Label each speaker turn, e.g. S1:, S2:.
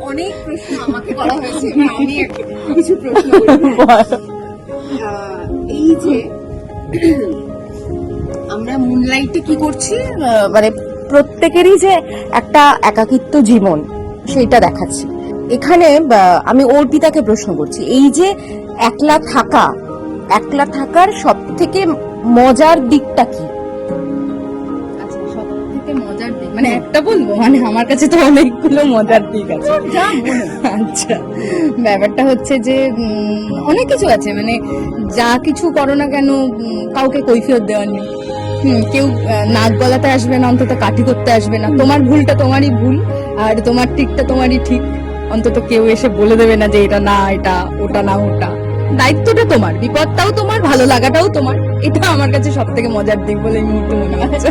S1: অনেক প্রশ্ন আমাকে করা হয়েছে, আমি কিছু প্রশ্ন করি। এই যে আমরা মুনলাইটে কি করছি,
S2: মানে প্রত্যেকেরই যে একটা একাকিত্ব জীবন সেইটা দেখাচ্ছি এখানে। আমি অর্পিতাকে প্রশ্ন করছি, এই যে একলা থাকার সব থেকে মজার দিকটা কি?
S1: আচ্ছা সব থেকে মজার দিক মানে একটা বলবো?
S2: মানে আমার কাছে তো অনেকগুলো মজার দিক আছে।
S1: যা মনে
S2: আচ্ছা, ব্যাপারটা হচ্ছে যে অনেক কিছু আছে, মানে যা কিছু করো না কেন কাউকে কৈফিয়ত দেওয়ার নেই। কেউ নাক গলাতে আসবে না, অন্তত কাঠি করতে আসবে না। তোমার ভুলটা তোমারই ভুল, আর তোমার ঠিকটা তোমারই ঠিক। অন্তত কেউ এসে বলে দেবে না যে এটা না এটা, ওটা না ওটা। দায়িত্বটা তোমার, বিপদটাও তোমার, ভালো লাগাটাও তোমার। এটা আমার কাছে সব থেকে মজার দিক বলে এই মুহূর্তে মনে হচ্ছে।